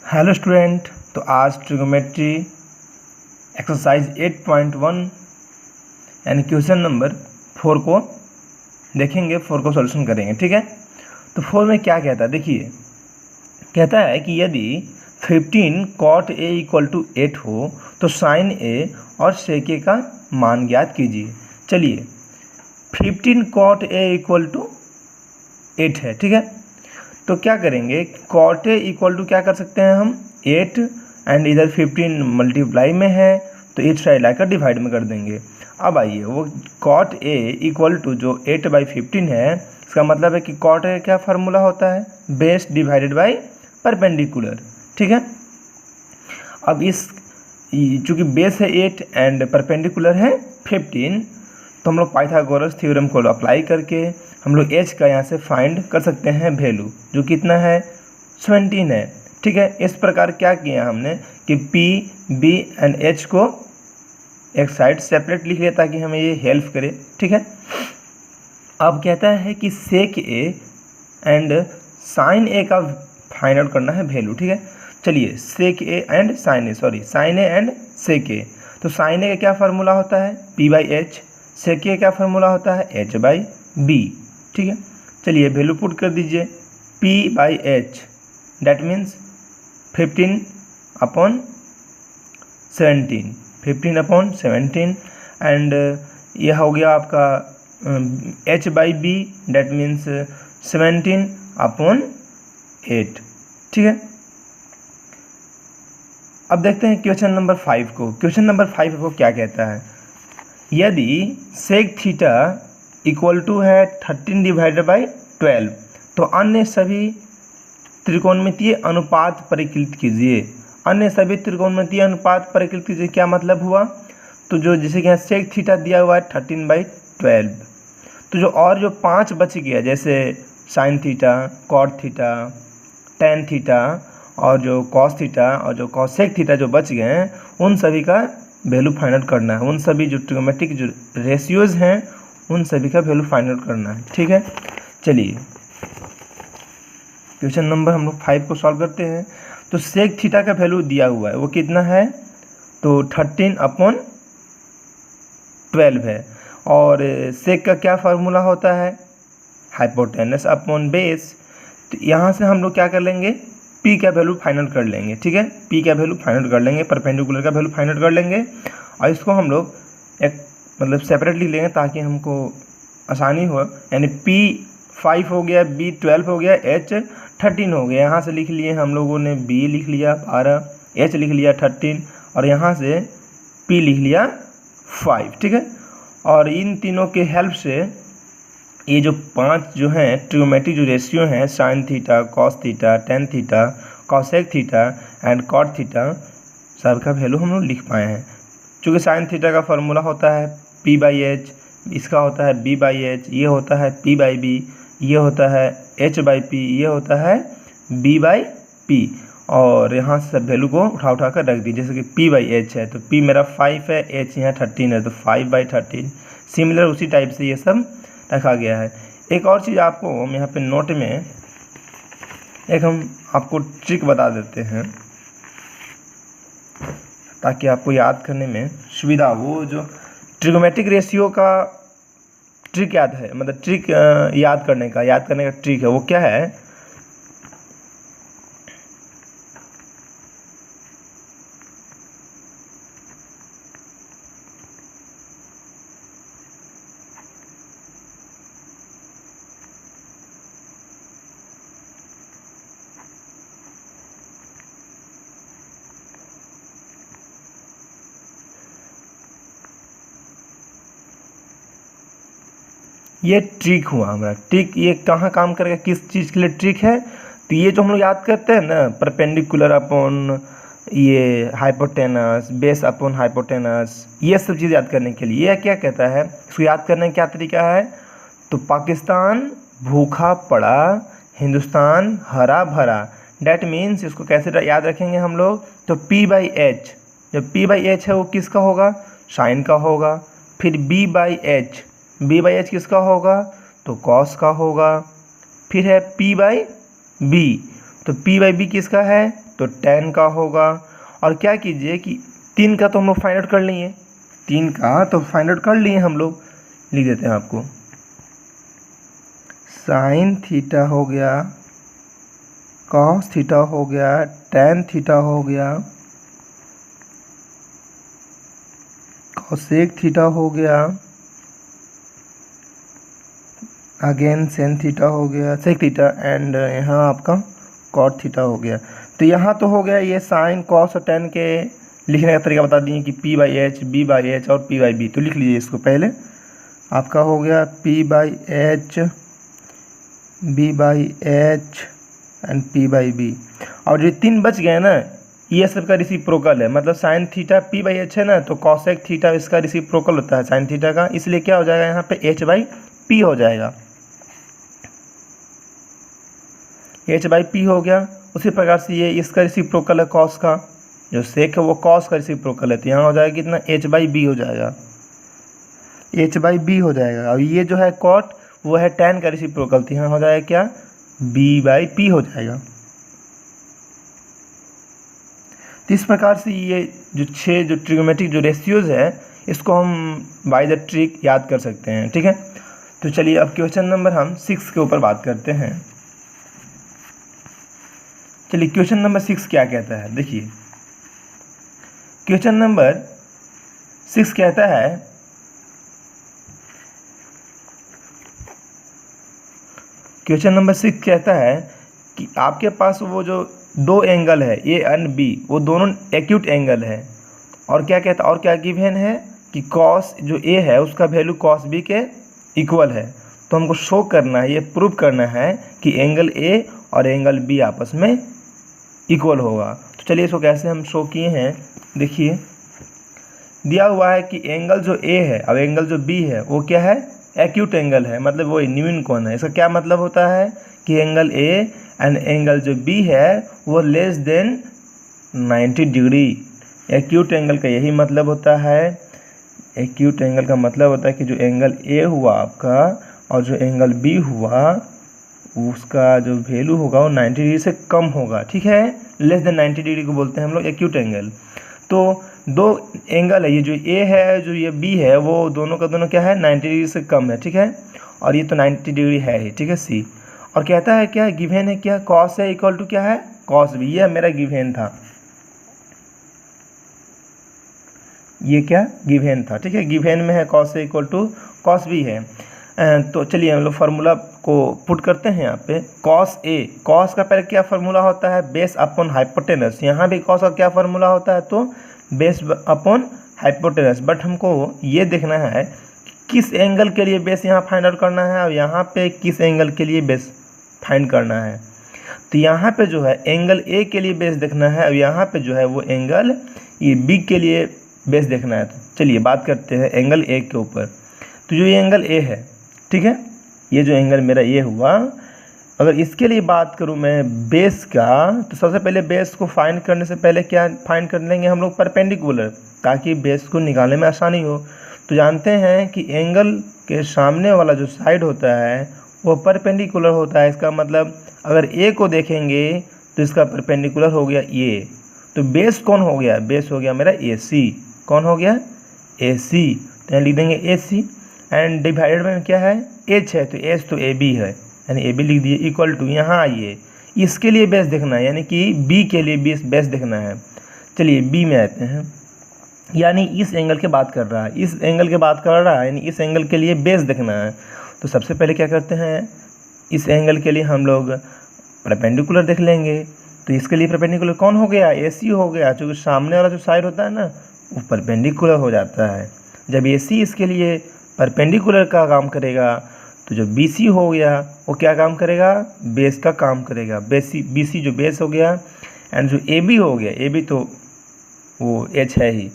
Hello student. तो आज trigonometry exercise 8.1 यानी क्वेश्चन नंबर 4 को देखेंगे, 4 को सॉल्यूशन करेंगे। ठीक है, तो 4 में क्या कहता है देखिए, कहता है कि यदि 15 cot A = 8 हो तो sin A और sec A का मान ज्ञात कीजिए। चलिए, 15 cot A = 8 है। ठीक है, तो क्या करेंगे, cot A = क्या कर सकते हैं हम 8 एंड इधर 15 मल्टीप्लाई में है तो इस साइड लाकर डिवाइड में कर देंगे। अब आइए, वो cot A = जो 8/15 है, इसका मतलब है कि cot A क्या फार्मूला होता है, बेस डिवाइडेड बाई परपेंडिकुलर। ठीक है, अब इस चूँकि बेस है 8 एंड परपेंडिकुलर है 15, तो हम लोग पाइथागोरस थ्योरम को अप्लाई करके हम लोग h का यहाँ से फाइंड कर सकते हैं वैल्यू, जो कितना है 17 है। ठीक है, इस प्रकार क्या किया हमने कि p, b एंड h को एक साइड सेपरेट लिख लिया ताकि हमें ये हेल्प करे। ठीक है, अब कहता है कि sec a and sine a का फाइंड आउट करना है वैल्यू। ठीक है, चलिए sec a and sine a and sec a। तो साइन a का क्या फार्मूला होता है p/h, सेक a क्या फार्मूला होता है h/b। ठीक है, चलिए वैल्यू पुट कर दीजिए, p/h दैट मीन्स 15/17 एंड यह हो गया आपका h/b दैट मीन्स 17/8। ठीक है, अब देखते हैं क्वेश्चन नंबर 5 को। क्वेश्चन नंबर 5 को क्या कहता है, यदि सेक थीटा इक्वल टू है 13/12 तो अन्य सभी त्रिकोणमितीय अनुपात परिकलित कीजिए। अन्य सभी त्रिकोणमितीय अनुपात परिकलित कीजिए, क्या मतलब हुआ, तो जो जैसे कि यहाँ सेक थीटा दिया हुआ है 13/12, तो जो और जो 5 बच गया जैसे sine theta, cot theta, tan theta और जो कॉस थीटा और जो कॉसेक थीटा जो बच गए हैं, उन सभी का वैल्यू फाइंड आउट करना है। उन सभी जो ट्रिगोमेट्रिक जो रेशियोज़ हैं उन सभी का वैल्यू फाइंड आउट करना है। ठीक है, चलिए क्वेश्चन नंबर हम लोग 5 को सॉल्व करते हैं। तो सेक थीटा का वैल्यू दिया हुआ है, वो कितना है, तो 13/12 है। और सेक का क्या फार्मूला होता है, हाइपोटेनस अपॉन बेस। तो यहाँ से हम लोग क्या कर लेंगे, p का वैल्यू फाइंड आउट कर लेंगे। ठीक है, p का वैल्यू फाइंड आउट कर लेंगे, परपेंडिकुलर का वैल्यू फाइंड आउट कर लेंगे और इसको हम लोग एक मतलब सेपरेट लिख लेंगे ताकि हमको आसानी हो। यानी p 5 हो गया, b 12 हो गया, h 13 हो गया। यहाँ से लिख लिए हम लोगों ने b लिख लिया 12, h लिख लिया 13 और यहाँ से p लिख लिया 5। ठीक है, और इन तीनों के हेल्प से ये जो 5 जो हैं ट्रिगोमेट्रिक जो रेशियो हैं, sine theta, cos theta, tan theta, cosec theta and cot theta, सबका वैल्यू हम लोग लिख पाए हैं। चूँकि साइन थीटा का फार्मूला होता है p/h, इसका होता है b/h, ये होता है p/b, ये होता है h/p, ये होता है b/p। और यहाँ से सब वैल्यू को उठा कर रख दी, जैसे कि p/h है तो p मेरा 5 है, h यहाँ 13 है तो 5/13। सिमिलर उसी टाइप से ये सब रखा गया है। एक और चीज़ आपको हम यहाँ पे नोट में एक हम आपको ट्रिक बता देते हैं ताकि आपको याद करने में सुविधा हो। वो जो ट्रिगोमेट्रिक रेशियो का ट्रिक याद है, मतलब ट्रिक याद करने का ट्रिक है, वो क्या है, ये ट्रिक हुआ हमारा। ट्रिक ये कहाँ काम करेगा, किस चीज़ के लिए ट्रिक है, तो ये जो हम लोग याद करते हैं ना, परपेंडिकुलर अपॉन ये हाइपोटेनस, बेस अपॉन हाइपोटेनस, ये सब चीज़ याद करने के लिए। यह क्या कहता है, इसको याद करने का क्या तरीका है, तो पाकिस्तान भूखा पड़ा, हिंदुस्तान हरा भरा, डैट मीन्स इसको कैसे याद रखेंगे हम लोग, तो p/h, जो p/h है वो किसका होगा, साइन का होगा। फिर b/h किसका होगा, तो कॉस का होगा। फिर है p/b, तो p/b किसका है, तो 10 का होगा। और क्या कीजिए कि 3 का तो हम लोग फाइंड आउट कर लिए, 3 का तो फाइंड आउट कर लिए हम लोग, लिख देते हैं आपको। साइन थीटा हो गया, कॉस थीटा हो गया, टैन थीटा हो गया, कॉसेक थीटा हो गया, अगेन सेन थीटा हो गया, सेक थीटा, एंड यहाँ आपका कॉट थीटा हो गया। तो यहाँ तो हो गया ये साइन कॉस और टैन के लिखने का तरीका बता दिए कि P by H, B by H और P बाई बी। तो लिख लीजिए इसको पहले, आपका हो गया P by H, B by H and P by B. और जो 3 बच गए ना, ये सबका रिसिप्रोकल है, मतलब sine theta P by H है ना, तो कॉसेक थीटा इसका रिसिप्रोकल होता है साइन थीटा का, इसलिए क्या हो जाएगा यहाँ पे H बाई P हो जाएगा, H बाई P हो गया। उसी प्रकार से ये इसका रिसिप्रोकल है कॉस का, जो सेक है वो कॉस का रिसिप्रोकल है, तो यहाँ हो जाएगा कितना, H बाई बी हो जाएगा, H बाई बी हो जाएगा। और ये जो है कॉट वो है टैन का रिसिप्रोकल, तो यहाँ हो जाएगा क्या, B बाई P हो जाएगा। तो इस प्रकार से ये जो 6 जो ट्रिग्नोमेट्रिक जो रेशियोज है, इसको हम बाय द ट्रिक याद कर सकते हैं, ठीक है। तो चलिए अब क्वेश्चन नंबर हम 6 के ऊपर बात करते हैं। चलिए क्वेश्चन नंबर 6 क्या कहता है, देखिए क्वेश्चन नंबर 6 कहता है, क्वेश्चन नंबर 6 कहता है कि आपके पास वो जो 2 एंगल है ए एंड बी, वो दोनों एक्यूट एंगल है, और क्या कहता है, और क्या गिवन है कि कॉस जो ए है उसका वैल्यू कॉस बी के इक्वल है। तो हमको शो करना है, ये प्रूव करना है कि एंगल ए और एंगल बी आपस में इक्वल होगा। तो चलिए इसको कैसे हम शो किए हैं, देखिए दिया हुआ है कि एंगल जो ए है और एंगल जो बी है वो क्या है, एक्यूट एंगल है, मतलब वो न्यून कोण है। इसका क्या मतलब होता है कि एंगल ए एंड एंगल जो बी है वो less than 90 degree. Acute angle का यही मतलब होता है, एक्यूट एंगल का मतलब होता है कि जो एंगल ए हुआ आपका और जो एंगल बी हुआ उसका जो वैल्यू होगा वो 90 डिग्री से कम होगा, ठीक है। लेस देन 90 डिग्री को बोलते हैं हम लोग एक्यूट एंगल। तो 2 एंगल है, ये जो ए है जो ये बी है, वो दोनों का दोनों क्या है, 90 डिग्री से कम है, ठीक है। और ये तो 90 डिग्री है ही, ठीक है, सी। और कहता है क्या, गिवन है क्या, कॉस है इक्वल टू क्या है, कॉस बी। ये मेरा गिवन था, ये क्या गिवन था, ठीक है। गिवन में है कॉस है इक्वल टू कॉस बी है। तो चलिए हम लोग फार्मूला को पुट करते हैं यहाँ पे। कॉस ए, कॉस का पहले क्या फार्मूला होता है, बेस अपॉन हाइपोटेनस। यहाँ भी कॉस का क्या फार्मूला होता है, तो बेस अपॉन हाइपोटेनस। बट हमको ये देखना है किस एंगल के लिए बेस यहाँ फाइंड आउट करना है और यहाँ पे किस एंगल के लिए बेस फाइंड करना है। तो यहाँ पे जो है एंगल ए के लिए बेस देखना है और यहाँ पे जो है वो एंगल ये बी के लिए बेस देखना है। तो चलिए बात करते हैं एंगल ए के ऊपर। तो जो ये एंगल ए है, ठीक है, ये जो एंगल मेरा ये हुआ, अगर इसके लिए बात करूँ मैं बेस का, तो सबसे पहले बेस को फाइंड करने से पहले क्या फाइंड कर लेंगे हम लोग, परपेंडिकुलर, ताकि बेस को निकालने में आसानी हो। तो जानते हैं कि एंगल के सामने वाला जो साइड होता है वो परपेंडिकुलर होता है। इसका मतलब अगर ए को देखेंगे तो इसका परपेंडिकुलर हो गया ये। तो बेस कौन हो गया, बेस हो गया मेरा ए सी। कौन हो गया, ए सी। तो यहाँ लिख देंगे ए सी एंड डिवाइडेड में क्या है, एच है, तो एच तो ए बी है, यानी ए बी लिख दिए इक्वल टू, यहाँ आइए इसके लिए बेस देखना है, यानी कि बी के लिए बेस देखना है। चलिए बी में आते हैं, यानी इस एंगल के बात कर रहा है, इस एंगल के बात कर रहा है, यानी इस एंगल के लिए बेस देखना है। तो सबसे पहले क्या करते हैं, इस एंगल के लिए हम लोग परपेंडिकुलर देख लेंगे। तो इसके लिए परपेंडिकुलर कौन हो गया, ए सी हो गया, क्योंकि सामने वाला जो साइड होता है ना वो परपेंडिकुलर हो जाता है। जब ए सी इसके लिए परपेंडिकुलर का काम करेगा तो जो बी सी हो गया वो क्या काम करेगा, बेस का काम करेगा। बी सी जो बेस हो गया, एंड जो ए बी हो गया, ए बी तो वो एच है ही।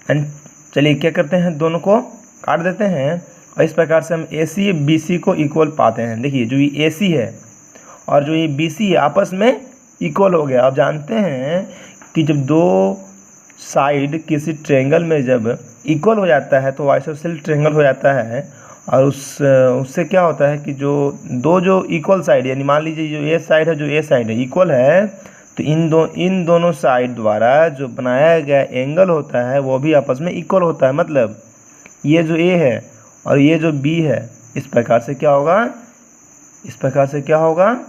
एंड चलिए क्या करते हैं, दोनों को काट देते हैं और इस प्रकार से हम ए सी बी सी को इक्वल पाते हैं। देखिए जो ये ए सी है और जो ये बी सी है आपस में इक्वल हो गया। आप जानते हैं कि जब 2 साइड किसी ट्रायंगल में जब इक्वल हो जाता है तो आइसोसेलेस ट्रायंगल हो जाता है। और उससे क्या होता है कि जो 2 जो इक्वल साइड, यानी मान लीजिए जो ए साइड है जो ए साइड है इक्वल है, तो इन दोनों साइड द्वारा जो बनाया गया एंगल होता है वो भी आपस में इक्वल होता है। मतलब ये जो ए है और ये जो बी है, इस प्रकार से क्या होगा,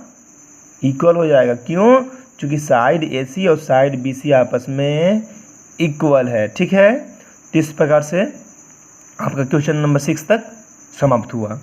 इक्वल हो जाएगा। क्यों? क्योंकि साइड ए सी और साइड बी सी आपस में इक्वल है। ठीक है, तो इस प्रकार से आपका क्वेश्चन नंबर 6 तक समाप्त हुआ।